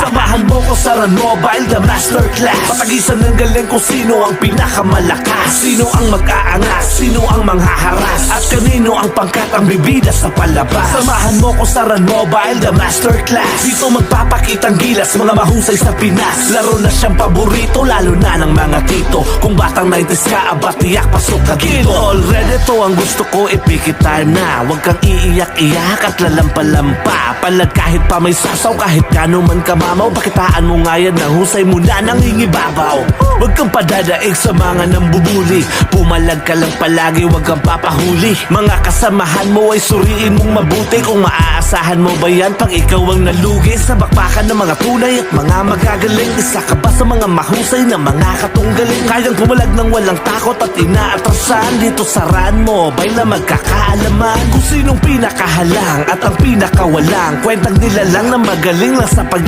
Samahan mo ko sa Run Mobile, the masterclass. Patagisan ng galing kung sino ang pinakamalakas, sino ang mag-aangas, sino ang manghaharas, at kanino ang pangkat ang bibida sa palabas. Samahan mo ko sa Run Mobile, the masterclass. Dito magpapakitang gilas, mga mahusay sa Pinas. Laro na siyang paborito, lalo na ng mga tito. Kung batang 90s ka, aba tiyak pasok ka dito. Already to ang gusto ko, ipikit time na. Huwag kang iiyak-iyak at lalampa-lampa. Palad kahit pa may sasaw, kahit kano man kamamaw. Pakitaan mo nga yan, nahusay mo na nangingibabaw. Huwag kang padadaig sa mga nambubuli. Pumalag ka lang palagi, huwag kang papahuli. Mga kasamahan mo ay suriin mong mabuti. Kung maaasahan mo ba yan pag ikaw ang nalugi sa bakbakan ng mga tunay at mga magagaling. Isa ka ba sa mga mahusay na mga katunggaling? Kayang pumalag ng walang takot at inaatrasan. Dito sa Run Mobile na magkakaalaman kung sinong pinakahalang at ang pinakawalang. Kwentang nila lang na magaling lang sa pag